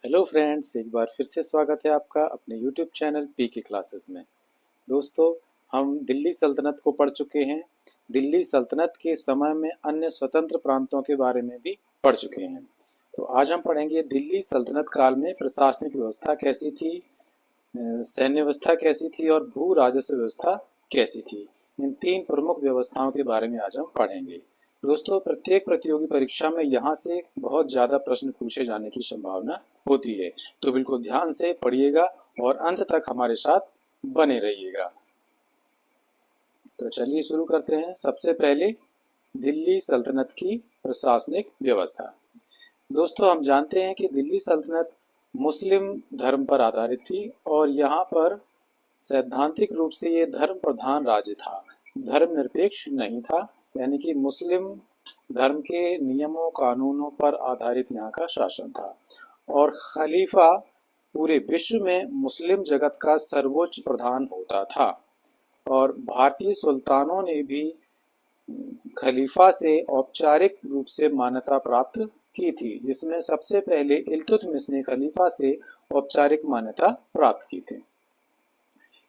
Hello friends, एक बार फिर से स्वागत है आपका अपने यूट्यूब चैनल पीके क्लासेस में। दोस्तों, हम दिल्ली सल्तनत को पढ़ चुके हैं। दिल्ली सल्तनत के समय में अन्य स्वतंत्र प्रांतों के बारे में भी पढ़ चुके हैं। तो आज हम पढ़ेंगे दिल्ली सल्तनत काल में प्रशासनिक व्यवस्था कैसी थी, सैन्य व्यवस्था कैसी थी और भू राजस्व व्यवस्था कैसी थी। इन तीन प्रमुख व्यवस्थाओं के बारे में आज हम पढ़ेंगे। दोस्तों, प्रत्येक प्रतियोगी परीक्षा में यहाँ से बहुत ज़्यादा प्रश्न पूछे जाने की संभावना होती है, तो बिल्कुल ध्यान से पढ़िएगा और अंत तक हमारे साथ बने रहिएगा। तो चलिए शुरू करते हैं। सबसे पहले दिल्ली सल्तनत की प्रशासनिक व्यवस्था। दोस्तों, हम जानते हैं कि दिल्ली सल्तनत मुस्लिम धर्म पर आधारित थी और यहाँ पर सैद्धांतिक रूप से ये धर्म प्रधान राज्य था, धर्मनिरपेक्ष नहीं था। यानी कि मुस्लिम धर्म के नियमों कानूनों पर आधारित यहाँ का शासन था और खलीफा पूरे विश्व में मुस्लिम जगत का सर्वोच्च प्रधान होता था। और भारतीय सुल्तानों ने भी खलीफा से औपचारिक रूप से मान्यता प्राप्त की थी, जिसमें सबसे पहले इल्तुतमिश ने खलीफा से औपचारिक मान्यता प्राप्त की थी।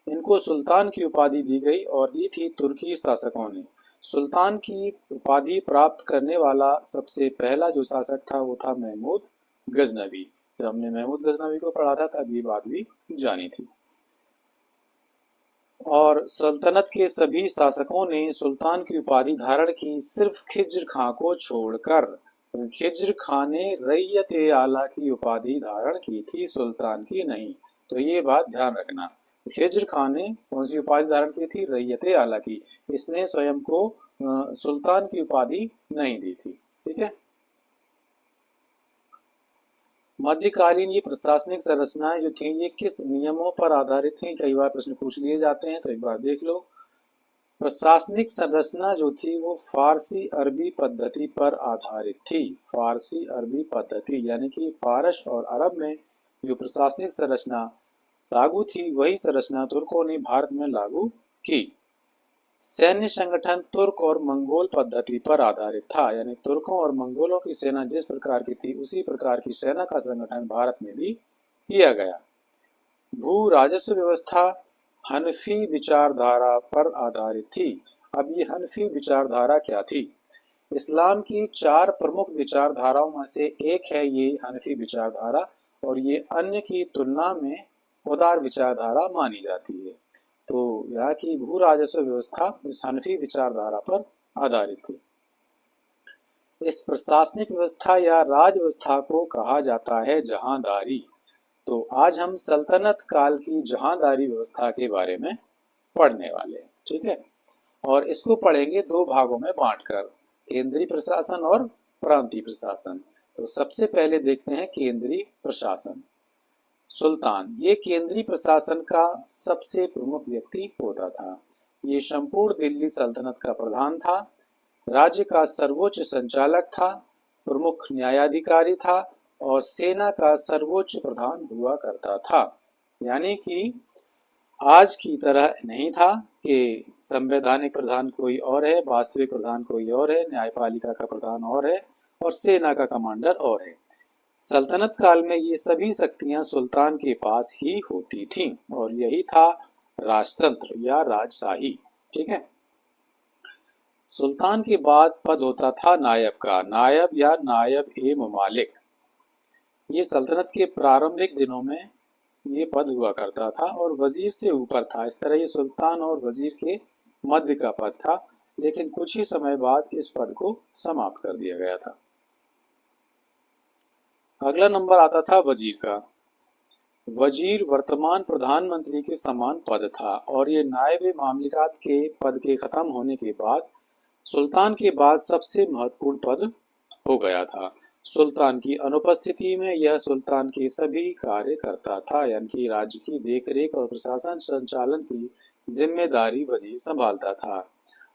इनको सुल्तान की उपाधि दी गई और दी थी तुर्की शासकों ने। सुल्तान की उपाधि प्राप्त करने वाला सबसे पहला जो शासक था वो था महमूद गजनवी। जब हमने महमूद गजनवी को पढ़ा था तब ये बात भी जानी थी। और सल्तनत के सभी शासकों ने सुल्तान की उपाधि धारण की, सिर्फ खिज्र खां को छोड़कर। खिज्र खां ने रैयत ए आला की उपाधि धारण की थी, सुल्तान की नहीं। तो ये बात ध्यान रखना। खिज्र खां ने कौन सी उपाधि धारण की थी? रैयत ए आला की। इसने स्वयं को सुल्तान की उपाधि नहीं दी थी। ठीक है। मध्यकालीन ये प्रशासनिक संरचनाएं जो थी ये किस नियमों पर आधारित थी? कई बार प्रश्न पूछ लिए जाते हैं, तो एक बार देख लो। प्रशासनिक संरचना जो थी वो फारसी अरबी पद्धति पर आधारित थी। फारसी अरबी पद्धति यानी कि फारस और अरब में जो प्रशासनिक संरचना लागू थी वही संरचना तुर्कों ने भारत में लागू की। सैन्य संगठन तुर्क और मंगोल पद्धति पर आधारित था, यानी तुर्कों और मंगोलों की सेना जिस प्रकार की थी उसी प्रकार की सेना का संगठन भारत में भी किया गया। भू राजस्व व्यवस्था हनफी विचारधारा पर आधारित थी। अब ये हनफी विचारधारा क्या थी? इस्लाम की चार प्रमुख विचारधाराओं में से एक है ये हनफी विचारधारा और ये अन्य की तुलना में उदार विचारधारा मानी जाती है। तो यहाँ की भू राजस्व व्यवस्था इस हनफी विचारधारा पर आधारित थी। इस प्रशासनिक व्यवस्था या राज व्यवस्था को कहा जाता है जहांदारी। तो आज हम सल्तनत काल की जहांदारी व्यवस्था के बारे में पढ़ने वाले हैं। ठीक है। और इसको पढ़ेंगे दो भागों में बांटकर, केंद्रीय प्रशासन और प्रांतीय प्रशासन। तो सबसे पहले देखते हैं केंद्रीय प्रशासन। सुल्तान ये केंद्रीय प्रशासन का सबसे प्रमुख व्यक्ति होता था। ये संपूर्ण दिल्ली सल्तनत का प्रधान था, राज्य का सर्वोच्च संचालक था, प्रमुख न्यायाधिकारी था और सेना का सर्वोच्च प्रधान हुआ करता था। यानी कि आज की तरह नहीं था कि संवैधानिक प्रधान कोई और है, वास्तविक प्रधान कोई और है, न्यायपालिका का प्रधान और है और सेना का कमांडर और है। सल्तनत काल में ये सभी शक्तियां सुल्तान के पास ही होती थीं और यही था राजतंत्र या राजशाही। ठीक है। सुल्तान के बाद पद होता था नायब का, नायब या नायब ए ममालिक। ये सल्तनत के प्रारंभिक दिनों में ये पद हुआ करता था और वजीर से ऊपर था। इस तरह ये सुल्तान और वजीर के मध्य का पद था, लेकिन कुछ ही समय बाद इस पद को समाप्त कर दिया गया था। अगला नंबर आता था वजीर का। वजीर वर्तमान प्रधानमंत्री के समान पद था और ये नायब मामलिकात के पद के खत्म होने के बाद सुल्तान के बाद सबसे महत्वपूर्ण पद हो गया था। सुल्तान की अनुपस्थिति में यह सुल्तान के सभी कार्य करता था, यानी कि राज्य की देखरेख और प्रशासन संचालन की जिम्मेदारी वजीर संभालता था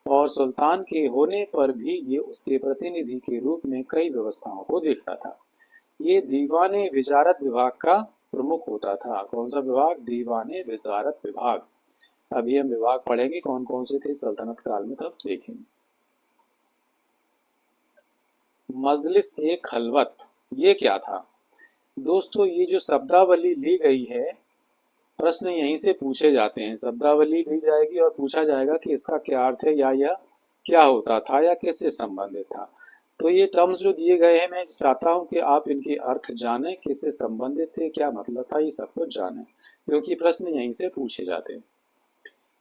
और सुल्तान के होने पर भी ये उसके प्रतिनिधि के रूप में कई व्यवस्थाओं को देखता था। ये दीवाने विजारत विभाग का प्रमुख होता था। कौन सा विभाग? दीवाने विजारत विभाग। अभी हम विभाग पढ़ेंगे कौन कौन से थे सल्तनत काल में, तब देखेंगे। मजलिस ए खलवत ये क्या था? दोस्तों ये जो शब्दावली ली गई है, प्रश्न यहीं से पूछे जाते हैं। शब्दावली ली जाएगी और पूछा जाएगा कि इसका क्या अर्थ है, या यह क्या होता था या किससे संबंधित था। तो ये टर्म्स जो दिए गए हैं, मैं चाहता हूं कि आप इनके अर्थ जानें, किससे संबंधित थे, क्या मतलब था, ये सब कुछ जानें, क्योंकि प्रश्न यहीं से पूछे जाते हैं।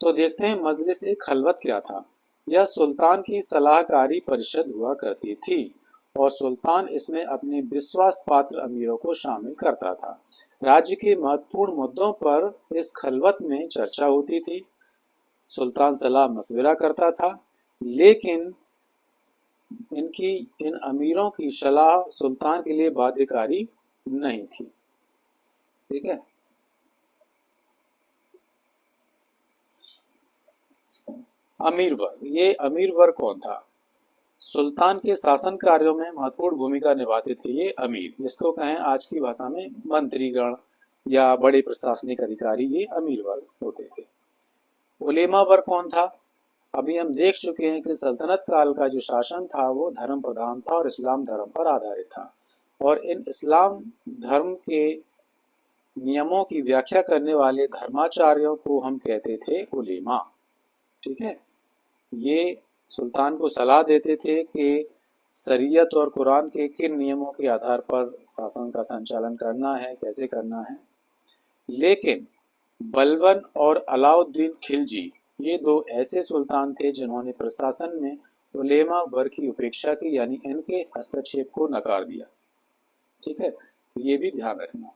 तो देखते हैं मजलिस ए खलवत क्या था। यह सुल्तान की सलाहकारी परिषद हुआ करती थी और सुल्तान इसमें अपने विश्वास पात्र अमीरों को शामिल करता था। राज्य के महत्वपूर्ण मुद्दों पर इस खलवत में चर्चा होती थी। सुल्तान सलाह मशविरा करता था, लेकिन इनकी इन अमीरों की सलाह सुल्तान के लिए बाध्यकारी नहीं थी। ठीक है। अमीर वर्ग, ये अमीर वर्ग कौन था? सुल्तान के शासन कार्यों में महत्वपूर्ण भूमिका निभाते थे ये अमीर, जिसको कहें आज की भाषा में मंत्रीगण या बड़े प्रशासनिक अधिकारी, ये अमीर वर्ग होते थे। उलेमा वर्ग कौन था? अभी हम देख चुके हैं कि सल्तनत काल का जो शासन था वो धर्म प्रधान था और इस्लाम धर्म पर आधारित था, और इन इस्लाम धर्म के नियमों की व्याख्या करने वाले धर्माचार्यों को हम कहते थे उलेमा। ठीक है। ये सुल्तान को सलाह देते थे कि शरीयत और कुरान के किन नियमों के आधार पर शासन का संचालन करना है, कैसे करना है। लेकिन बलबन और अलाउद्दीन खिलजी, ये दो ऐसे सुल्तान थे जिन्होंने प्रशासन में उलेमा वर्ग की उपेक्षा की, यानी इनके हस्तक्षेप को नकार दिया। ठीक है, तो ये भी ध्यान रखना।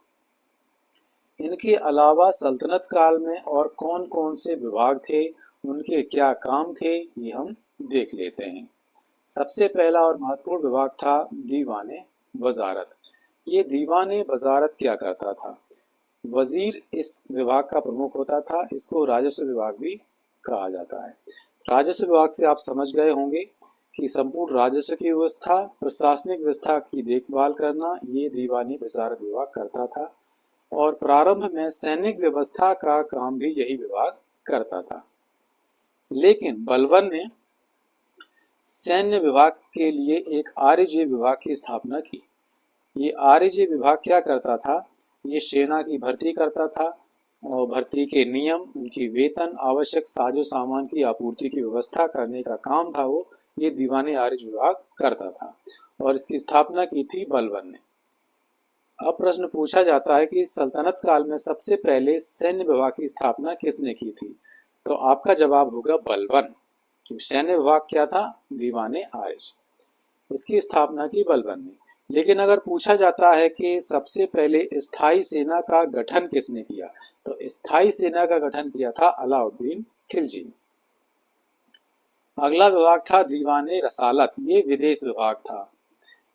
इनके अलावा सल्तनत काल में और कौन कौन से विभाग थे, उनके क्या काम थे, ये हम देख लेते हैं। सबसे पहला और महत्वपूर्ण विभाग था दीवाने वजारत। ये दीवाने वजारत क्या करता था? वजीर इस विभाग का प्रमुख होता था। इसको राजस्व विभाग भी कहा जाता है। राजस्व विभाग से आप समझ गए होंगे कि संपूर्ण राजस्व की व्यवस्था, प्रशासनिक व्यवस्था की देखभाल करना, ये दीवानी वजारत विभाग करता था। और प्रारंभ में सैनिक व्यवस्था का काम भी यही विभाग करता था। लेकिन बलबन ने सैन्य विभाग के लिए एक आरजे विभाग की स्थापना की। ये आरजे विभाग क्या करता था? ये सेना की भर्ती करता था और भर्ती के नियम, उनकी वेतन, आवश्यक साजो सामान की आपूर्ति की व्यवस्था करने का काम था वो, ये दीवाने आरज विभाग करता था और इसकी स्थापना की थी बलबन ने। अब प्रश्न पूछा जाता है कि सल्तनत काल में सबसे पहले सैन्य विभाग की स्थापना किसने की थी? तो आपका जवाब होगा बलबन, क्योंकि सैन्य विभाग क्या था? दीवाने आरिश। इसकी स्थापना की बलबन ने। लेकिन अगर पूछा जाता है कि सबसे पहले स्थायी सेना का गठन किसने किया, तो स्थायी सेना का गठन किया था अलाउद्दीन खिलजी ने। अगला विभाग था दीवाने रसालत। ये विदेश विभाग था।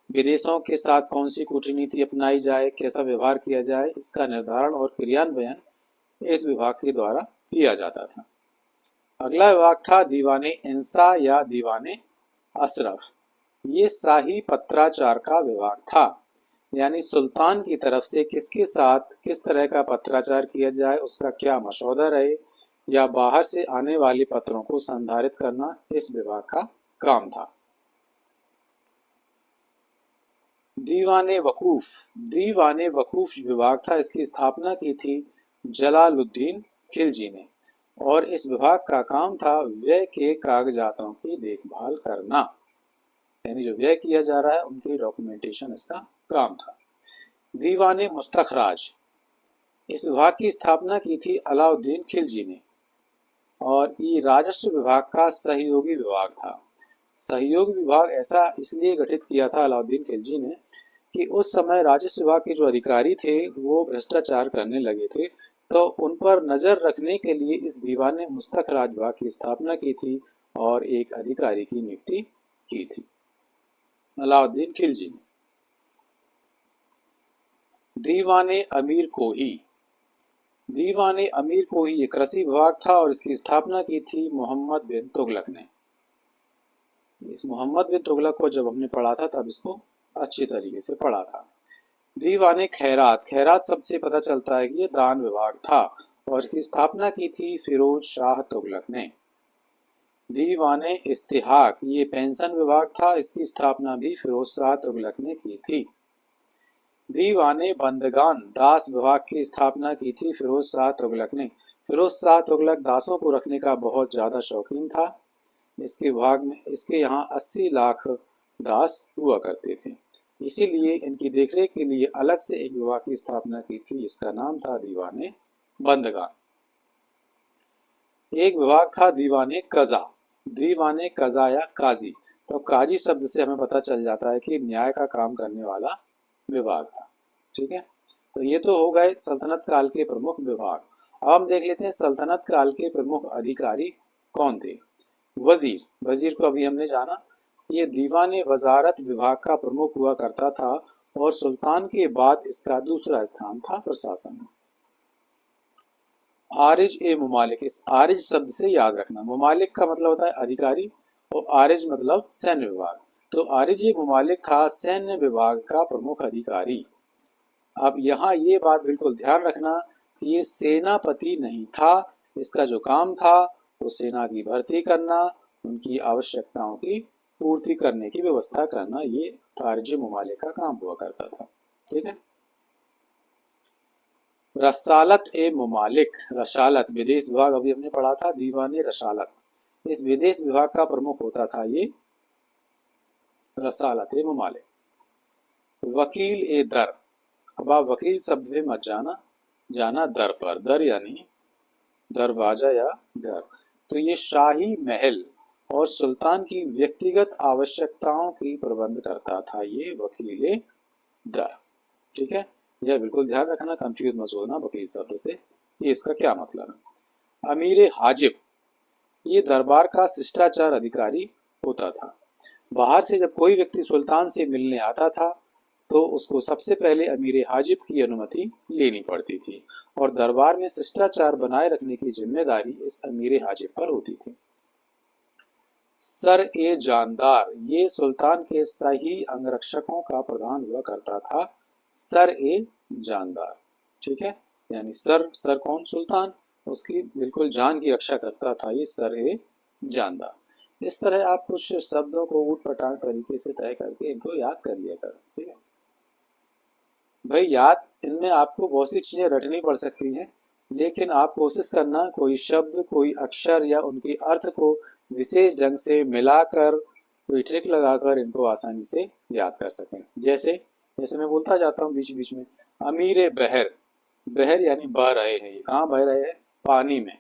विदेशों के साथ कौन सी कूटनीति अपनाई जाए, कैसा व्यवहार किया जाए, इसका निर्धारण और क्रियान्वयन इस विभाग के द्वारा किया जाता था। अगला विभाग था दीवाने इंसा या दीवाने अशरफ। ये शाही पत्राचार का विभाग था, यानी सुल्तान की तरफ से किसके साथ किस तरह का पत्राचार किया जाए, उसका क्या मसौदा रहे, या बाहर से आने वाले पत्रों को संधारित करना इस विभाग का काम था। दीवाने वकूफ। दीवाने वकूफ विभाग था, इसकी स्थापना की थी जलालुद्दीन खिलजी ने, और इस विभाग का काम था व्यय के कागजातों की देखभाल करना, यानी जो व्यय किया जा रहा है उनकी डॉक्यूमेंटेशन इसका काम था। दीवाने मुस्तखराज। इस विभाग की स्थापना की थी अलाउद्दीन खिलजी ने, और ये राजस्व विभाग का सहयोगी विभाग था। सहयोगी विभाग ऐसा इसलिए गठित किया था अलाउद्दीन खिलजी ने कि उस समय राजस्व विभाग के जो अधिकारी थे वो भ्रष्टाचार करने लगे थे, तो उन पर नजर रखने के लिए इस दीवाने मुस्तखराज विभाग की स्थापना की थी और एक अधिकारी की नियुक्ति की थी अलाउद्दीन खिलजी ने। दीवाने अमीर कोही। दीवाने अमीर कोही एक कृषि विभाग था और इसकी स्थापना की थी मोहम्मद बिन तुगलक ने। इस मोहम्मद बिन तुगलक को जब हमने पढ़ा था तब इसको अच्छी तरीके से पढ़ा था। दीवाने खैरात। खैरात शब्द से पता चलता है कि ये दान विभाग था और इसकी स्थापना की थी फिरोज शाह तुगलक ने। दीवाने इस्तिहाक। ये पेंशन विभाग था, इसकी स्थापना भी फिरोज शाह तुगलक ने की थी। दीवाने बंदगान दास विभाग की स्थापना की थी फिरोज शाह तुगलक ने। फिरोज शाह तुगलक दासों को रखने का बहुत ज्यादा शौकीन था। इसके विभाग में इसके यहाँ 80 लाख दास हुआ करते थे। इसीलिए इनकी देखरेख के लिए अलग से एक विभाग की स्थापना की थी। इसका नाम था दीवाने बंदगान। एक विभाग था दीवाने कजा। दीवाने कजा या काजी। तो काजी शब्द से हमें पता चल जाता है कि न्याय का काम करने वाला विभाग था। ठीक है, तो ये तो हो गए सल्तनत काल के प्रमुख विभाग। अब हम देख लेते हैं सल्तनत काल के प्रमुख अधिकारी कौन थे। वजीर। वजीर को अभी हमने जाना। ये दीवाने वजारत विभाग का प्रमुख हुआ करता था और सुल्तान के बाद इसका दूसरा स्थान था प्रशासन में। आरिज ए मुमालिक। इस आरिज शब्द से याद रखना, मुमालिक का मतलब होता है अधिकारी और आरिज मतलब सैन्य विभाग। तो आरिज ए मुमालिक था सैन्य विभाग का प्रमुख अधिकारी। अब यहाँ ये बात बिल्कुल ध्यान रखना कि ये सेनापति नहीं था। इसका जो काम था वो सेना की भर्ती करना, उनकी आवश्यकताओं की पूर्ति करने की व्यवस्था करना, ये आरिज ए मुमालिक का काम हुआ करता था। ठीक है। रसालत ए मुमालिक। रसालत विदेश विभाग अभी हमने पढ़ा था दीवाने रसालत। इस विदेश विभाग का प्रमुख होता था ये रसालत ए मुमालिक। वकील ए दर। अब आप वकील शब्द में मत जाना दर पर। दर यानी दरवाजा या घर। तो ये शाही महल और सुल्तान की व्यक्तिगत आवश्यकताओं की प्रबंध करता था ये वकील ए दर। ठीक है, यह बिल्कुल ध्यान रखना, कंफ्यूज मत होना वकील शब्द से, ये इसका क्या मतलब है। अमीर हाजिब। ये दरबार का शिष्टाचार अधिकारी होता था। बाहर से जब कोई व्यक्ति सुल्तान से मिलने आता था तो उसको सबसे पहले अमीर हाजिब की अनुमति लेनी पड़ती थी और दरबार में शिष्टाचार बनाए रखने की जिम्मेदारी इस अमीर हाजिब पर होती थी। सर ए जानदार। ये सुल्तान के सही अंगरक्षकों का प्रधान हुआ करता था। सर ए जानदार। ठीक है, यानी सर कौन, सुल्तान, उसकी बिल्कुल जान की रक्षा करता था ये सर ए जानदार। इस तरह आप कुछ शब्दों को ऊटपटांग तरीके से तय करके इनको याद कर लिया करो। ठीक है भाई, याद इनमें आपको बहुत सी चीजें रटनी पड़ सकती हैं, लेकिन आप कोशिश करना कोई शब्द, कोई अक्षर या उनके अर्थ को विशेष ढंग से मिलाकर, कोई ट्रिक लगाकर इनको आसानी से याद कर सकें। जैसे जैसे मैं बोलता जाता हूँ बीच बीच में, अमीर बहर। बहर यानी बह रहे हैं, ये कहाँ बह रहे हैं, पानी में।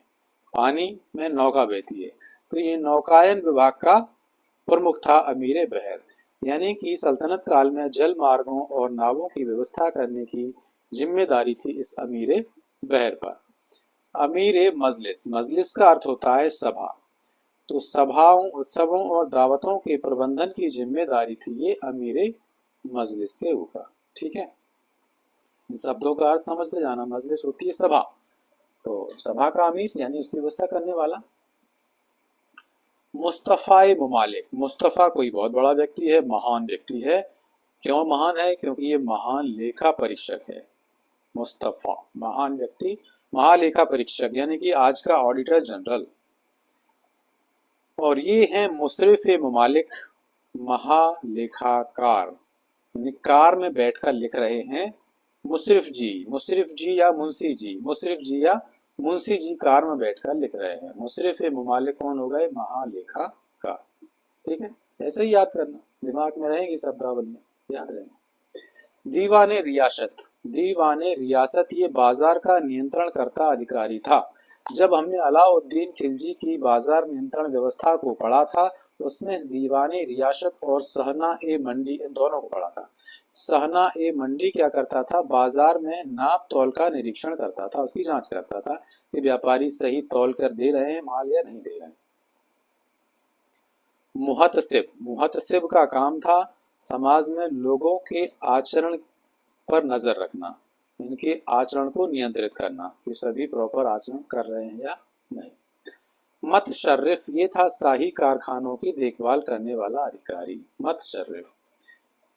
पानी में नौका बहती है, तो ये नौकायन विभाग का प्रमुख था अमीर बहर। यानी कि सल्तनत काल में जल मार्गों और नावों की व्यवस्था करने की जिम्मेदारी थी इस अमीर बहर पर। अमीर मजलिस। मजलिस का अर्थ होता है सभा। तो सभाओं, उत्सवों और दावतों के प्रबंधन की जिम्मेदारी थी ये अमीर मजलिस के ऊपर। ठीक है, शब्दों का अर्थ समझते जाना। मजलिस होती है सभा, तो सभा का अमीर यानी उसकी व्यवस्था करने वाला। मुस्तफा मुमालिक। मुस्तफा कोई बहुत बड़ा व्यक्ति है, महान व्यक्ति है। क्यों महान है, क्योंकि ये महान लेखा परीक्षक है। मुस्तफा महान व्यक्ति, महालेखा परीक्षक यानी कि आज का ऑडिटर जनरल। और ये है मुशरिफ मुमालिक, महालेखाकार, यानी कार में बैठकर लिख रहे हैं मुशरिफ जी। मुशरिफ जी या मुंशी जी, मुशरिफ जी या मुंशी जी कार में बैठकर लिख रहे हैं। मुशरिफ मुमालिक कौन हो गए, महालेखाकार। ठीक है, ऐसे ही याद करना, दिमाग में रहेगी शब्दावलियां, याद रहेंगे। दीवाने रियासत। दीवाने रियासत ये बाजार का नियंत्रण करता अधिकारी था। जब हमने अलाउद्दीन खिलजी की बाजार नियंत्रण व्यवस्था को पढ़ा था, उसमें दीवाने रियासत और सहना ए मंडी, इन दोनों को पढ़ा था। सहना ए मंडी क्या करता था, बाजार में नाप तौल का निरीक्षण करता था, उसकी जांच करता था कि व्यापारी सही तौल कर दे रहे हैं माल या नहीं दे रहे हैं। मुहतसिब। मुहतसिब का काम था समाज में लोगों के आचरण पर नजर रखना, इनके आचरण को नियंत्रित करना कि सभी प्रॉपर आचरण कर रहे हैं या नहीं। मतशर्रिफ ये था शाही कारखानों की देखभाल करने वाला अधिकारी, मतशर्रिफ।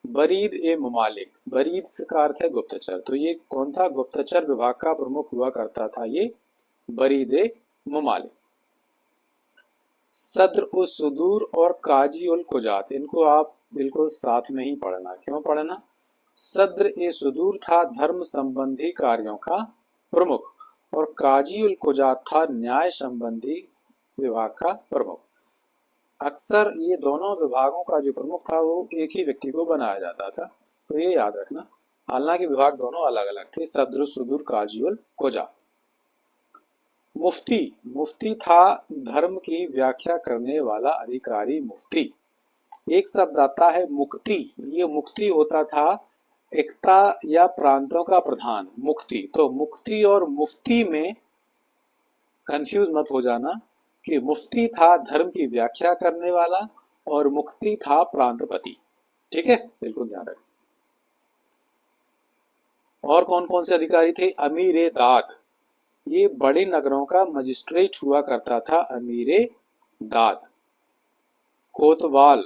बरीद ए मुमालिक। बरीद का अर्थ है गुप्तचर, तो ये कौन था, गुप्तचर विभाग का प्रमुख हुआ करता था ये बरीद ए मुमालिक। सद्र उस सुदूर और काजी उल कुजात, इनको आप बिल्कुल साथ में ही पढ़ना। क्यों पढ़ना, सद्र ए सुदूर था धर्म संबंधी कार्यों का प्रमुख और काजी उल कुजात था न्याय संबंधी विभाग का प्रमुख। अक्सर ये दोनों विभागों का जो प्रमुख था वो एक ही व्यक्ति को बनाया जाता था, तो ये याद रखना। हालांकि विभाग दोनों अलग अलग थे, सद्र सुदूर काजी उल कुजात। मुफ्ती, मुफ्ती था धर्म की व्याख्या करने वाला अधिकारी मुफ्ती। एक शब्द आता है मुक्ति, ये मुक्ति होता था एकता या प्रांतों का प्रधान, मुक्ति। तो मुक्ति और मुफ्ती में कंफ्यूज मत हो जाना कि मुफ्ती था धर्म की व्याख्या करने वाला और मुक्ति था प्रांतपति। ठीक है, बिल्कुल ध्यान रखें। और कौन कौन से अधिकारी थे? अमीर दाद, ये बड़े नगरों का मजिस्ट्रेट हुआ करता था, अमीर दाद। कोतवाल,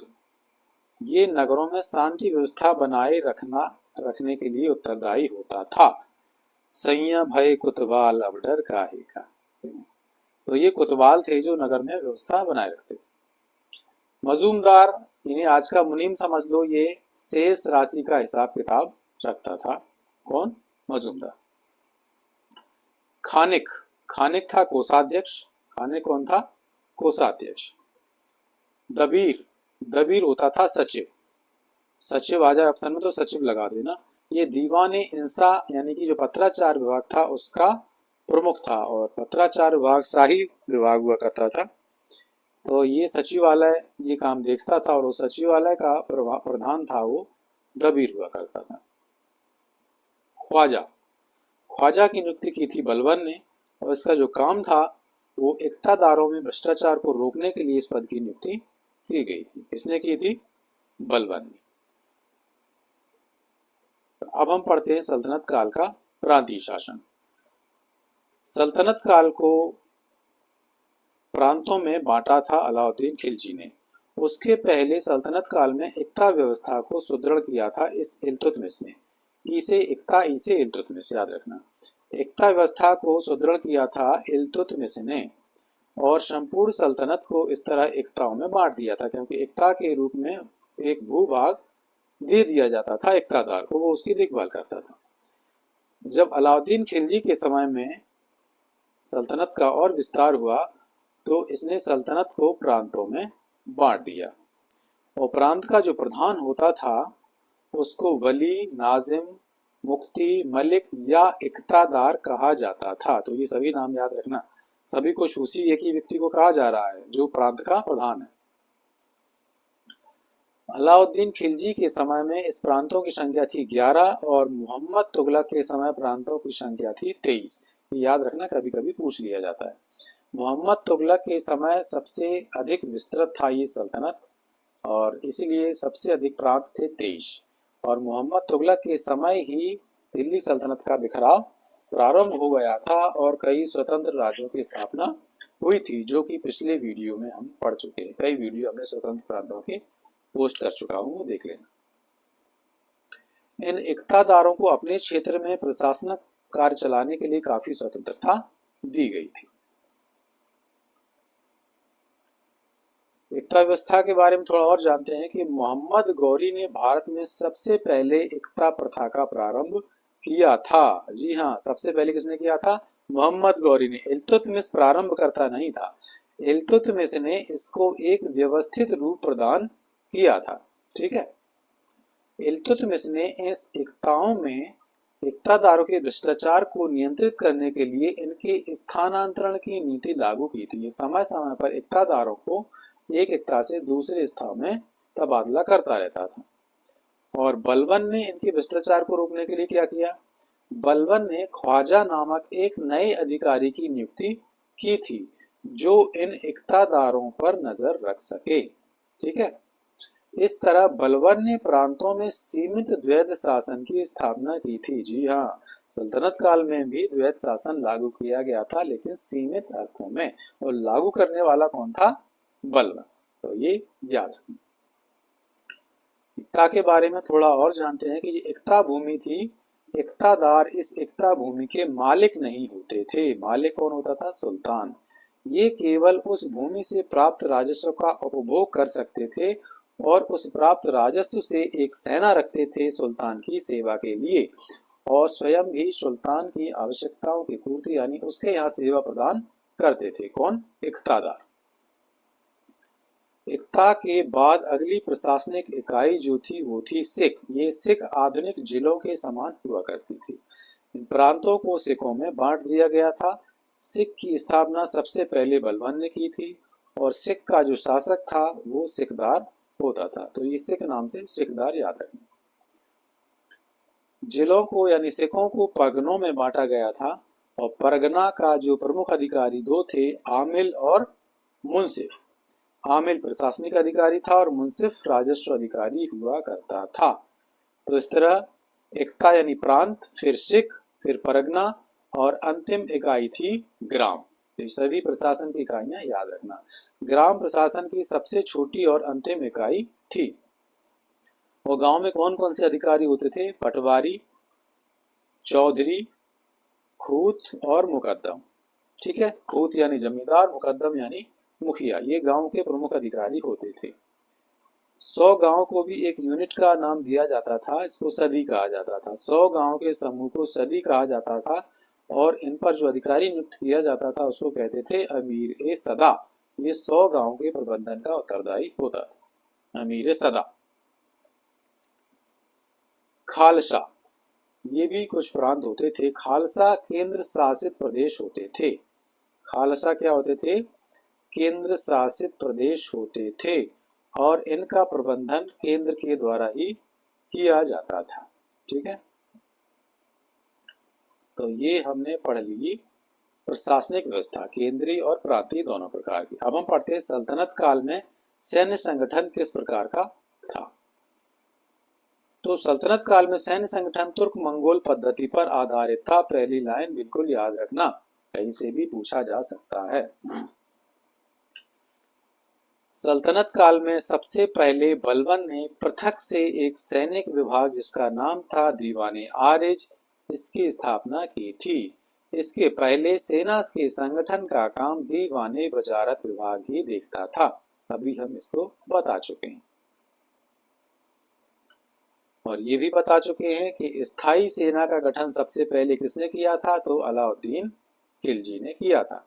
ये नगरों में शांति व्यवस्था बनाए रखने के लिए उत्तरदायी होता था। सैया भय कोतवाल अब डर काहे का, तो ये कोतवाल थे जो नगर में व्यवस्था बनाए रखते। मजूमदार, इन्हें आज का मुनीम समझ लो, ये शेष राशि का हिसाब किताब रखता था। कौन? मजूमदार। खानिक, खानिक था कोषाध्यक्ष। खानिक कौन था? कोषाध्यक्ष। दबीर, दबीर होता था सचिव। सचिव आ जाए ऑप्शन में तो सचिव लगा देना। ये दीवाने इंसा यानी कि जो पत्राचार विभाग था उसका प्रमुख था, और पत्राचार विभाग शाही विभाग हुआ करता था, तो ये सचिवालय ये काम देखता था, और वो सचिवालय का प्रधान था वो दबीर हुआ करता था। ख्वाजा, ख्वाजा की नियुक्ति की थी बलबन ने, और इसका जो काम था वो इक्तादारों में भ्रष्टाचार को रोकने के लिए इस पद की नियुक्ति की गई थी। किसने की थी? बलबन ने। अब हम पढ़ते हैं सल्तनत काल का प्रांतीय शासन। सल्तनत काल को प्रांतों में बांटा था अलाउद्दीन खिलजी ने। उसके पहले सल्तनत काल में एकता व्यवस्था को सुदृढ़ किया था इस इल्तुतमिश ने। इसे एकता, इसे इल्तुतमिश याद रखना। एकता व्यवस्था को सुदृढ़ किया था इल्तुतमिश ने, और संपूर्ण सल्तनत को इस तरह एकताओं में बांट दिया था, क्योंकि एकता के रूप में एक भूभाग दे दिया जाता था इक्तादार को, वो उसकी देखभाल करता था। जब अलाउद्दीन खिलजी के समय में सल्तनत का और विस्तार हुआ तो इसने सल्तनत को प्रांतों में बांट दिया, और प्रांत का जो प्रधान होता था उसको वली, नाजिम, मुक्ति, मलिक या इक्तादार कहा जाता था। तो ये सभी नाम याद रखना, सभी को उसी एक ही व्यक्ति को कहा जा रहा है जो प्रांत का प्रधान है। अलाउद्दीन खिलजी के समय में इस प्रांतों की संख्या थी 11, और मोहम्मद तुगलक के समय प्रांतों की संख्या थी 23। याद रखना, कभी कभी पूछ लिया जाता है। मोहम्मद तुगलक के समय सबसे अधिक विस्तृत था ये सल्तनत, और इसीलिए सबसे अधिक प्रांत थे 23, और मोहम्मद तुगलक के समय ही दिल्ली सल्तनत का बिखराव प्रारंभ हो गया था और कई स्वतंत्र राज्यों की स्थापना हुई थी, जो कि पिछले वीडियो में हम पढ़ चुके हैं। कई वीडियो हमने स्वतंत्र प्रांतों के पोस्ट कर चुका हूं, वो देख लेना। इन इक्तादारों को अपने क्षेत्र में प्रशासनिक कार्य चलाने के लिए काफी स्वतंत्रता दी गई थी। एकता व्यवस्था के बारे में थोड़ा और जानते हैं कि मोहम्मद गौरी ने भारत में सबसे पहले एकता प्रथा का प्रारंभ किया था। जी हाँ, सबसे पहले किसने किया था? मोहम्मद गौरी ने। इल्तुतमिश प्रारंभ करता नहीं था, इल्तुतमिश ने इसको एक व्यवस्थित रूप प्रदान किया था। ठीक है, इल्तुतमिश ने इस एकताओं में इक्तादारों के भ्रष्टाचार को नियंत्रित करने के लिए इनके स्थानांतरण की नीति लागू की थी। समय समय पर इक्तादारों को एक एकता से दूसरे स्थान में तबादला करता रहता था। और बलबन ने इनके भ्रष्टाचार को रोकने के लिए क्या किया? बलबन ने ख्वाजा नामक एक नए अधिकारी की नियुक्ति की थी जो इन इक्तादारों पर नजर रख सके। ठीक है, इस तरह बलबन ने प्रांतों में सीमित द्वैध शासन की स्थापना की थी। जी हाँ, सल्तनत काल में भी द्वैध शासन लागू किया गया था, लेकिन सीमित अर्थों में, और लागू करने वाला कौन था? बलबन। तो ये याद रखना। एकता के बारे में थोड़ा और जानते हैं कि ये एकता भूमि थी। इक्तादार इस एकता भूमि के मालिक नहीं होते थे। मालिक कौन होता था? सुल्तान। ये केवल उस भूमि से प्राप्त राजस्व का उपभोग कर सकते थे और उस प्राप्त राजस्व से एक सेना रखते थे सुल्तान की सेवा के लिए, और स्वयं भी सुल्तान की आवश्यकताओं की पूर्ति यानी उसके यहाँ सेवा प्रदान करते थे। कौन? इख्तादार। इक्ता के बाद अगली प्रशासनिक इकाई जो थी वो थी सिख। ये सिख आधुनिक जिलों के समान हुआ करती थी। इन प्रांतों को सिखों में बांट दिया गया था। सिख की स्थापना सबसे पहले बलबन ने की थी और सिख का जो शासक था वो सिखदार होता था। तो ये सिख नाम से सिखदार याद रखना। जिलों को यानी सिखों को परगनों में बांटा गया था और परगना का जो प्रमुख अधिकारी दो थे, आमिल और मुंसिफ। आमिल प्रशासनिक अधिकारी था और मुंसिफ राजस्व अधिकारी हुआ करता था। तो इस तरह इक्ता यानी प्रांत, फिर सिख, फिर परगना और अंतिम इकाई थी ग्राम। तो सभी प्रशासन की इकाइयां याद रखना। ग्राम प्रशासन की सबसे छोटी और अंतिम इकाई थी। वो गांव में कौन कौन से अधिकारी होते थे? पटवारी, चौधरी, खूत और मुकद्दम। ठीक है, खूत यानी जमींदार, मुकद्दम यानी मुखिया। ये गांव के प्रमुख अधिकारी होते थे। 100 गांव को भी एक यूनिट का नाम दिया जाता था, इसको सदी कहा जाता था। 100 गांव के समूह को सदी कहा जाता था और इन पर जो अधिकारी नियुक्त किया जाता था उसको कहते थे अमीर ए सदा। ये 100 गांव के प्रबंधन का उत्तरदायी होता था, अमीर ए सदा। खालसा, ये भी कुछ प्रांत होते थे। खालसा केंद्र शासित प्रदेश होते थे। खालसा क्या होते थे? केंद्र शासित प्रदेश होते थे और इनका प्रबंधन केंद्र के द्वारा ही किया जाता था। ठीक है, तो ये हमने पढ़ ली प्रशासनिक व्यवस्था, केंद्रीय और प्रांतीय दोनों प्रकार की। अब हम पढ़ते हैं सल्तनत काल में सैन्य संगठन किस प्रकार का था। तो सल्तनत काल में सैन्य संगठन तुर्क मंगोल पद्धति पर आधारित था। पहली लाइन बिल्कुल याद रखना, कहीं से भी पूछा जा सकता है। सल्तनत काल में सबसे पहले बलबन ने पृथक से एक सैनिक विभाग जिसका नाम था दीवाने आरिज, इसकी स्थापना की थी। इसके पहले सेना के संगठन का काम दीवाने वजारत विभाग ही देखता था। अभी हम इसको बता चुके हैं और ये भी बता चुके हैं कि स्थायी सेना का गठन सबसे पहले किसने किया था? तो अलाउद्दीन खिलजी ने किया था।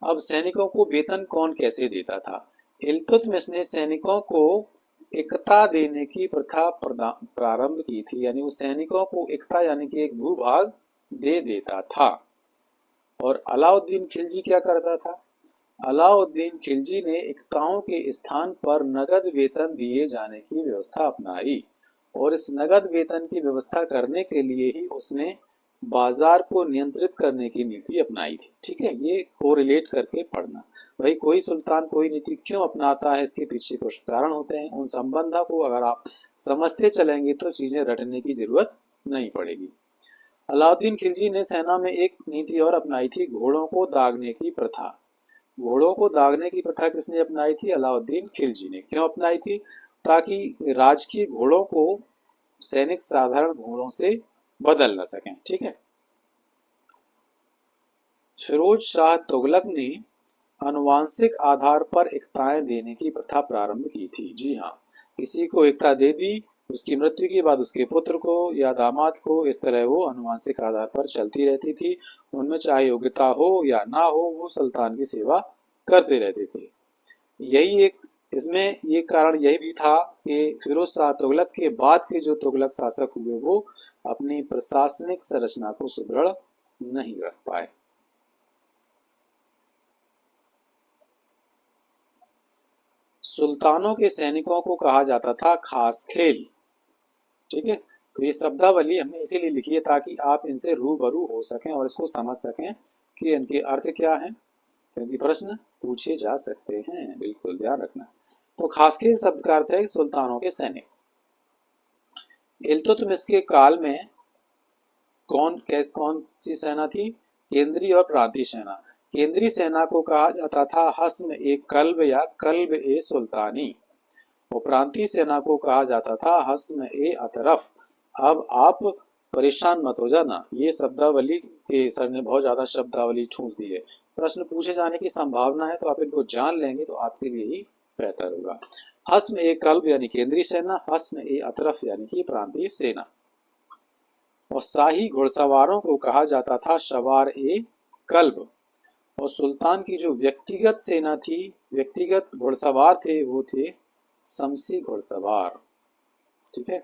अब सैनिकों को वेतन कौन कैसे देता था? इल्तुतमिश ने सैनिकों को इक्ता देने की प्रथा प्रारंभ की थी, यानी वो सैनिकों को इक्ता यानी कि एक भूभाग दे देता था। और अलाउद्दीन खिलजी क्या करता था? अलाउद्दीन खिलजी ने इक्ताओं के स्थान पर नगद वेतन दिए जाने की व्यवस्था अपनाई और इस नगद वेतन की व्यवस्था करने के लिए ही उसने बाजार को नियंत्रित करने की नीति अपनाई थी। ठीक है, ये कोरिलेट करके पढ़ना। भाई कोई सुल्तान कोई नीति क्यों अपनाता है, इसके पीछे कुछ कारण होते हैं। उन संबंधों को अगर आप समझते चलेंगे तो चीजें रटने की जरूरत नहीं पड़ेगी। अलाउद्दीन खिलजी ने सेना में एक नीति और अपनाई थी, घोड़ों को दागने की प्रथा। घोड़ों को दागने की प्रथा किसने अपनाई थी? अलाउद्दीन खिलजी ने। क्यों अपनाई थी? ताकि राजकीय घोड़ों को सैनिक साधारण घोड़ों से बदल न सकें। ठीक है, फिरोज शाह तुगलक ने अनुवांशिक आधार पर इक्ताएं देने की प्रथा प्रारंभ की थी। जी हाँ, किसी को इक्ता दे दी, उसकी मृत्यु के बाद उसके पुत्र को या दामाद को, इस तरह वो अनुवांशिक आधार पर चलती रहती थी। उनमें चाहे योग्यता हो या ना हो, वो सुल्तान की सेवा करते रहते थे। यही एक इसमें ये कारण यही भी था कि फिरोज शाह तुगलक के बाद के जो तुगलक शासक हुए वो अपनी प्रशासनिक संरचना को सुदृढ़ नहीं रख पाए। सुल्तानों के सैनिकों को कहा जाता था खास खेल। ठीक है, तो ये शब्दावली हमने इसीलिए लिखी है ताकि आप इनसे रूबरू हो सकें और इसको समझ सकें कि इनके अर्थ क्या हैं, क्योंकि प्रश्न पूछे जा सकते हैं। बिल्कुल ध्यान रखना। तो खास खेल शब्द का अर्थ है सुल्तानों के सैनिक। इल्तुतमिश के काल में कौन सी सेना थी? केंद्रीय और प्रांतीय सेना। केंद्रीय सेना को कहा जाता था हस्म ए कल्ब या कल्ब ए सुल्तानी और प्रांतीय सेना को कहा जाता था हस्म ए अतरफ। अब आप परेशान मत हो जाना, ये शब्दावली के सर ने बहुत ज्यादा शब्दावली ठूंस दी है। प्रश्न पूछे जाने की संभावना है, तो आप इनको जान लेंगे तो आपके लिए ही बेहतर होगा। हस्म ए कल्ब यानी केंद्रीय सेना, हस्म ए अतरफ यानी कि प्रांतीय सेना। और शाही घुड़सवारों को कहा जाता था सवार ए कल्ब। और सुल्तान की जो व्यक्तिगत सेना थी, व्यक्तिगत घुड़सवार थे, वो थे शमसी घुड़सवार। ठीक है,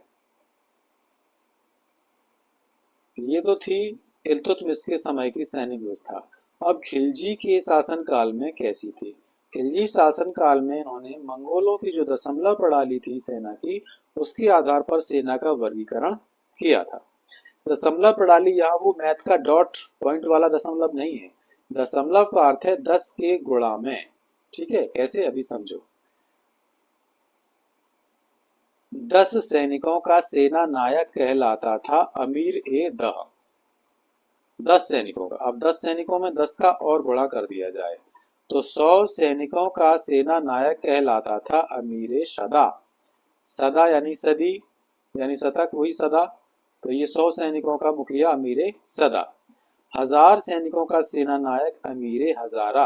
ये तो थी इल्तुतमिश के समय की सैनिक व्यवस्था। अब खिलजी के शासनकाल में कैसी थी? खिलजी शासनकाल में इन्होंने मंगोलों की जो दशमलव प्रणाली थी सेना की, उसके आधार पर सेना का वर्गीकरण किया था। दशमलव प्रणाली, यहाँ वो मैथ का डॉट पॉइंट वाला दशमलव नहीं है। दशमलव का अर्थ है 10 के गुणा में। ठीक है, कैसे अभी समझो। 10 सैनिकों का सेना नायक कहलाता था अमीर ए दह। 10 सैनिकों का, अब 10 सैनिकों में 10 का और गुणा कर दिया जाए तो 100 सैनिकों का सेना नायक कहलाता था अमीर ए सदा। सदा यानी सदी, यानी शतक, वही सदा। तो ये 100 सैनिकों का मुखिया अमीर ए सदा। 1000 सैनिकों का सेना नायक अमीर ए हजारा।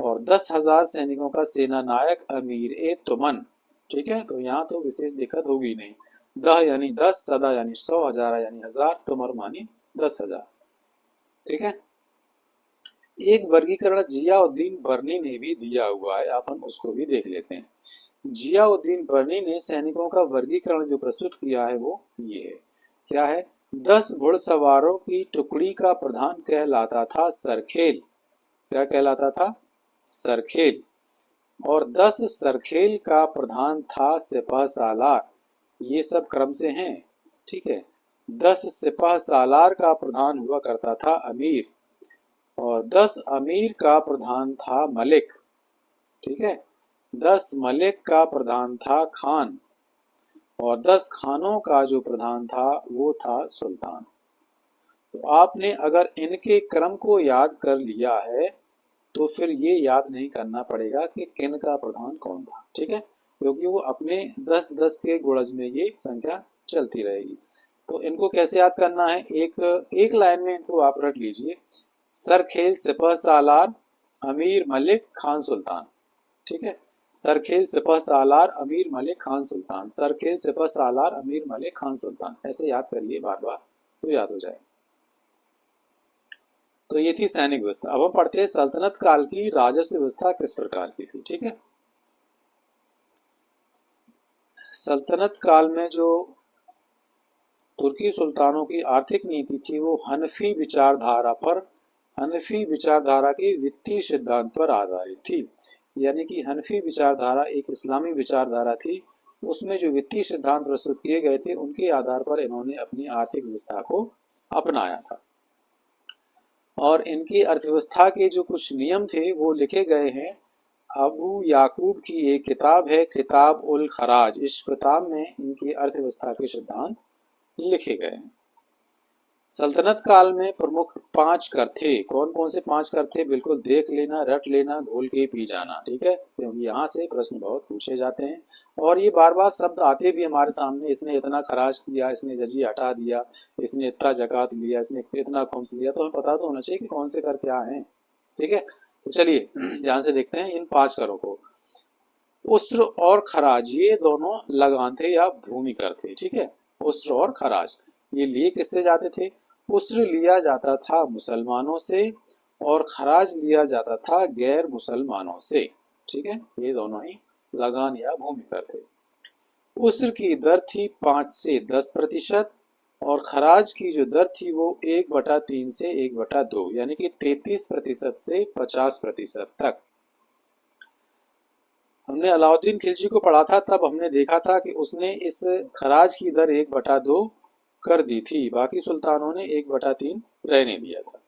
और 10,000 सैनिकों का सेना नायक अमीर ए तुमन। ठीक है, तो यहाँ तो विशेष दिक्कत होगी नहीं। दह यानी 10, सदा यानी 100, हजारा यानी 1000, तुमर मानी 10,000। ठीक है, एक वर्गीकरण जियाउद्दीन बर्नी ने भी दिया हुआ है, आप हम उसको भी देख लेते हैं। जियाउद्दीन बर्नी ने सैनिकों का वर्गीकरण जो प्रस्तुत किया है वो ये है। क्या है? 10 घुड़सवारों की टुकड़ी का प्रधान कहलाता था सरखेल। क्या कहलाता था? सरखेल। और 10 सरखेल का प्रधान था सिपह सालार। ये सब क्रम से हैं। ठीक है, 10 सिपह सालार का प्रधान हुआ करता था अमीर। और 10 अमीर का प्रधान था मलिक। ठीक है, 10 मलिक का प्रधान था खान। और 10 खानों का जो प्रधान था वो था सुल्तान। तो आपने अगर इनके क्रम को याद कर लिया है तो फिर ये याद नहीं करना पड़ेगा कि किन का प्रधान कौन था। ठीक है, क्योंकि वो अपने 10-10 के गुणज में ये संख्या चलती रहेगी। तो इनको कैसे याद करना है? एक लाइन में इनको आप रट लीजिए। सरखेल सिपह सालार अमीर मलिक खान सुल्तान। ठीक है, सरखेल सिपह सालार अमीर मलिक खान सुल्तान, सरखेल सिपह सालार अमीर मलिक खान सुल्तान, ऐसे याद करिए बार बार तो याद हो जाए। तो ये थी सैनिक व्यवस्था। अब हम पढ़ते हैं सल्तनत काल की राजस्व व्यवस्था किस प्रकार की थी। ठीक है, सल्तनत काल में जो तुर्की सुल्तानों की आर्थिक नीति थी वो हनफी विचारधारा के वित्तीय सिद्धांत पर आधारित थी। यानी कि हनफी विचारधारा एक इस्लामी विचारधारा थी, उसमें जो वित्तीय सिद्धांत प्रस्तुत किए गए थे उनके आधार पर इन्होंने अपनी आर्थिक व्यवस्था को अपनाया था। और इनकी अर्थव्यवस्था के जो कुछ नियम थे वो लिखे गए हैं। अबू याकूब की एक किताब है, किताब उल खराज। इस किताब में इनकी अर्थव्यवस्था के सिद्धांत लिखे गए हैं। सल्तनत काल में प्रमुख 5 कर थे। कौन कौन से 5 कर थे? बिल्कुल देख लेना, रट लेना, घोल के पी जाना। ठीक है, क्योंकि यहाँ से प्रश्न बहुत पूछे जाते हैं और ये बार बार शब्द आते भी हमारे सामने। इसने इतना खराज किया, इसने जजिया हटा दिया, इसने इतना जकात लिया, इसने इतना खुम्स लिया, तो हमें पता तो होना चाहिए कि कौन से कर क्या है। ठीक है, तो चलिए ध्यान से देखते हैं इन 5 करों को। उस्र और खराज ये दोनों लगान थे या भूमि कर थे। ठीक है, उस्र और खराज ये लिए किससे जाते थे? उस्र लिया जाता था मुसलमानों से और खराज लिया जाता था गैर मुसलमानों से। ठीक है, ये दोनों ही लगान या भूमि कर थे। उस्र की दर थी 5 से 10% और खराज की जो दर थी वो 1/3 से 1/2 यानी कि 33% से 50% तक। हमने अलाउद्दीन खिलजी को पढ़ा था, तब हमने देखा था कि उसने इस खराज की दर 1/2 कर दी थी, बाकी सुल्तानों ने 1/3 रहने दिया था।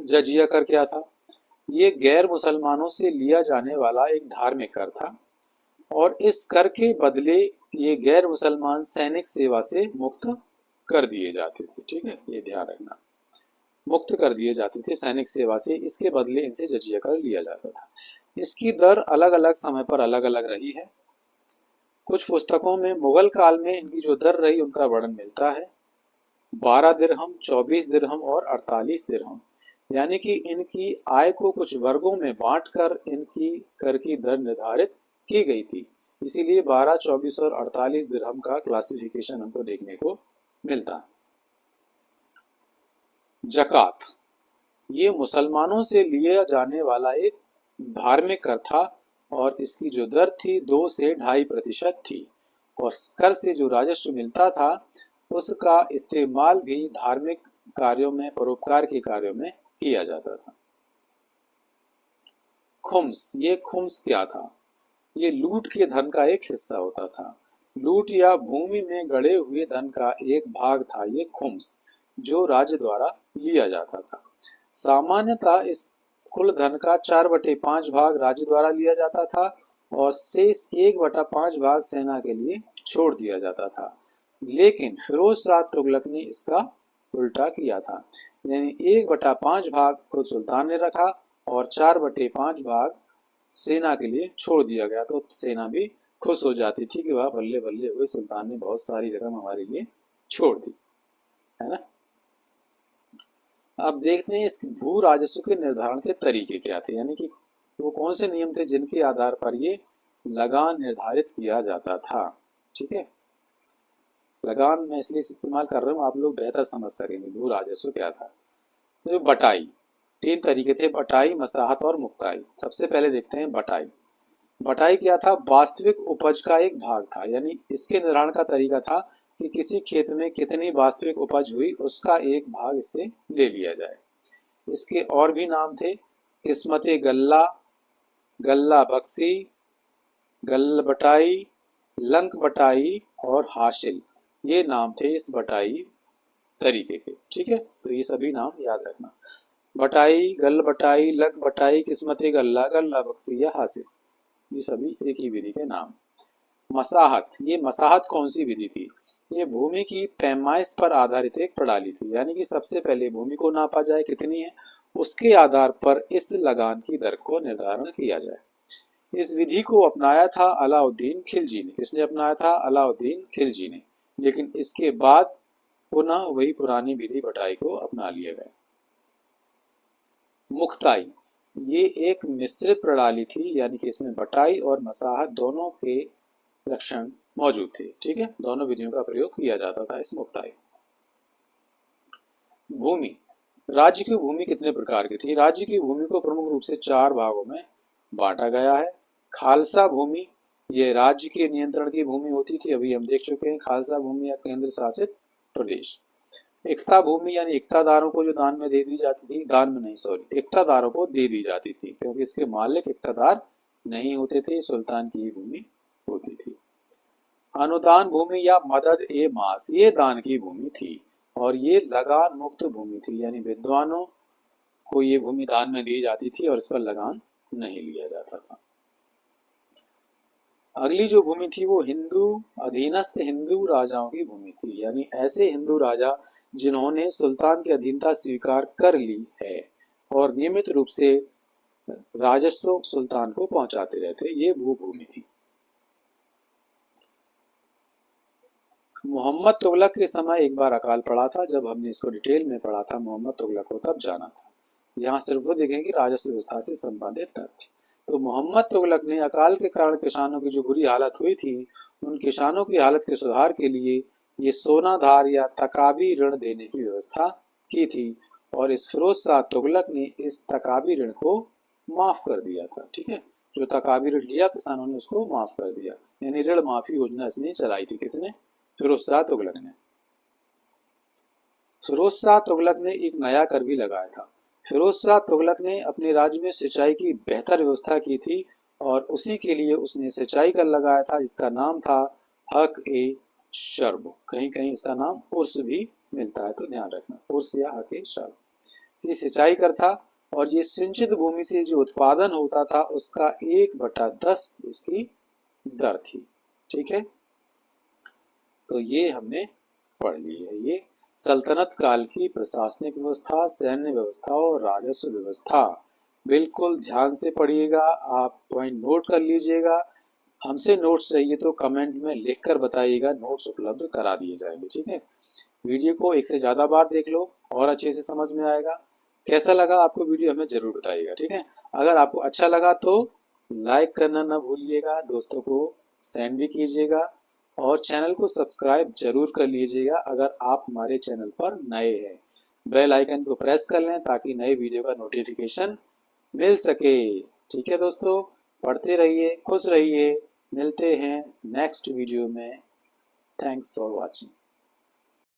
जजिया कर क्या था? ये गैर मुसलमानों से लिया जाने वाला एक धार्मिक कर था और इस कर के बदले ये गैर मुसलमान सैनिक सेवा से मुक्त कर दिए जाते थे। ठीक है, ये ध्यान रखना, मुक्त कर दिए जाते थे सैनिक सेवा से, इसके बदले इनसे जजिया कर लिया जाता था। इसकी दर अलग अलग समय पर अलग अलग रही है। कुछ पुस्तकों में मुगल काल में इनकी जो दर रही उनका वर्णन मिलता है। 12 दिरहम, 24 दिरहम और 48 दिरहम यानी कि इनकी आय को कुछ वर्गों में बांटकर इनकी कर की दर निर्धारित की गई थी। इसीलिए 12, 24 और 48 दिरहम का क्लासिफिकेशन हमको देखने को मिलता है। ज़कात, ये मुसलमानों से लिया जाने वाला एक धार्मिक कर था और इसकी जो दर थी 2 से 2.5% थी और कर से जो राजस्व मिलता था उसका इस्तेमाल भी धार्मिक कार्यों में, परोपकार के कार्यों में किया जाता था। खुम्स, ये खुम्स क्या था? ये लूट के धन का एक हिस्सा होता था। लूट या भूमि में गड़े हुए धन का एक भाग था ये खुम्स, जो राज्य द्वारा लिया जाता था। सामान्यतः इस कुल धन का 4/5 भाग राज्य द्वारा लिया जाता था और शेष 1/5 भाग सेना के लिए छोड़ दिया जाता था। लेकिन फिरोज शाह तुगलक ने इसका उल्टा किया था, यानी 1/5 भाग खुद सुल्तान ने रखा और 4/5 भाग सेना के लिए छोड़ दिया गया। तो सेना भी खुश हो जाती थी कि वाह बल्ले बल्ले हुए, सुल्तान ने बहुत सारी रकम हमारे लिए छोड़ दी, है ना। अब देखते हैं इस भू राजस्व के निर्धारण के तरीके क्या थे, यानी कि वो कौन से नियम थे जिनके आधार पर ये लगान निर्धारित किया जाता था। ठीक है, लगान मैं इसलिए इस्तेमाल कर रहा हूँ, आप लोग बेहतर समझ सकेंगे भू राजस्व क्या था। तो बटाई, 3 तरीके थे, बटाई, मसाहत और मुक्ताई। सबसे पहले देखते हैं बटाई। बटाई क्या था? वास्तविक उपज का एक भाग था, यानी इसके निर्धारण का तरीका था कि किसी खेत में कितनी वास्तविक उपज हुई उसका एक भाग इससे ले लिया जाए। इसके और भी नाम थे, किस्मते गल्ला, गल्ला बक्सी, गल्ल बटाई, लंक बटाई और हासिल, ये नाम थे इस बटाई तरीके के। ठीक है, तो ये सभी नाम याद रखना। बटाई, गल्ल बटाई, लंक बटाई, किस्मते गल्ला, गल्ला बक्सी या हासिल, ये सभी एक ही विधि के नाम। मसाहत, ये मसाहत कौन सी विधि थी? ये भूमि की पैमाइश पर आधारित एक प्रणाली थी, यानी कि सबसे पहले भूमि को नापा जाए कितनी है, उसके आधार पर इस लगान की दर को निर्धारण किया जाए। इस विधि को अपनाया था अलाउद्दीन खिलजी ने। किसने अपनाया था? अलाउद्दीन खिलजी ने। लेकिन इसके बाद पुनः वही पुरानी विधि बटाई को अपना लिया गया। मुक्ताई, ये एक मिश्रित प्रणाली थी, यानी कि इसमें बटाई और मसाहत दोनों के लक्षण मौजूद थे। ठीक है, दोनों विधियों का प्रयोग किया जाता था इस मुक्ताई। भूमि, राज्य की भूमि कितने प्रकार की थी? राज्य की भूमि को प्रमुख रूप से 4 भागों में बांटा गया है। खालसा भूमि, ये राज्य के नियंत्रण की भूमि होती थी, अभी हम देख चुके हैं खालसा भूमि या केंद्र शासित प्रदेश। एकता भूमि, यानी एकतादारों को जो दान में दे दी जाती थी, दान में नहीं सॉरी, एकतादारों को दे दी जाती थी, क्योंकि इसके मालिक एकतादार नहीं होते थे, सुल्तान की ही भूमि होती थी। अनुदान भूमि या मदद ए मास, ये दान की भूमि थी और ये लगान मुक्त भूमि थी, यानी विद्वानों को ये भूमि दान में दी जाती थी और इस पर लगान नहीं लिया जाता था। अगली जो भूमि थी वो हिंदू अधीनस्थ हिंदू राजाओं की भूमि थी, यानी ऐसे हिंदू राजा जिन्होंने सुल्तान की अधीनता स्वीकार कर ली है और नियमित रूप से राजस्व सुल्तान को पहुंचाते रहते, ये वो भूमि थी। मोहम्मद तुगलक के समय एक बार अकाल पड़ा था, जब हमने इसको डिटेल में पढ़ा था मोहम्मद तुगलक को तब जाना था। यहाँ सिर्फ वो देखेंगे राजस्व व्यवस्था से संबंधित तथ्य। तो मोहम्मद तुगलक ने अकाल के कारण किसानों की जो बुरी हालत हुई थी, उन किसानों की हालत के सुधार के लिए ये सोनाधार या तकाबी ऋण देने की व्यवस्था की थी और इस फिरोज शाह तुगलक ने इस तकाबी ऋण को माफ कर दिया था। ठीक है, जो तकाबी ऋण लिया किसानों ने उसको माफ कर दिया, यानी ऋण माफी योजना इसने चलाई थी। किसने? फिरोज शाह तुगलक ने। फिरोज शाह तुगलक ने एक नया कर भी लगाया था। फिरोज शाह तुगलक ने अपने राज्य में सिंचाई की बेहतर व्यवस्था की थी और उसी के लिए उसने सिंचाई कर लगाया था, जिसका नाम था हक ए शर्ब। कहीं कहीं इसका नाम उर्स भी मिलता है, तो ध्यान रखना, उर्स या हक ए शर्ब। ये सिंचाई कर था और ये सिंचित भूमि से जो उत्पादन होता था उसका 1/10 इसकी दर थी। ठीक है, तो ये हमने पढ़ ली है। ये सल्तनत काल की प्रशासनिक व्यवस्था, सैन्य व्यवस्था और राजस्व व्यवस्था। बिल्कुल ध्यान से पढ़िएगा, आप पॉइंट नोट कर लीजिएगा। हमसे नोट्स चाहिए तो कमेंट में लिखकर बताइएगा, नोट्स उपलब्ध करा दिए जाएंगे। ठीक है, वीडियो को एक से ज़्यादा बार देख लो और अच्छे से समझ में आएगा। कैसा लगा आपको वीडियो हमें जरूर बताइएगा, ठीक है। अगर आपको अच्छा लगा तो लाइक करना ना भूलिएगा, दोस्तों को सेंड भी कीजिएगा और चैनल को सब्सक्राइब जरूर कर लीजिएगा अगर आप हमारे चैनल पर नए हैं। बेल आइकन को प्रेस कर लें ताकि नए वीडियो का नोटिफिकेशन मिल सके। ठीक है दोस्तों, पढ़ते रहिए, खुश रहिए, मिलते हैं नेक्स्ट वीडियो में। Thanks for watching.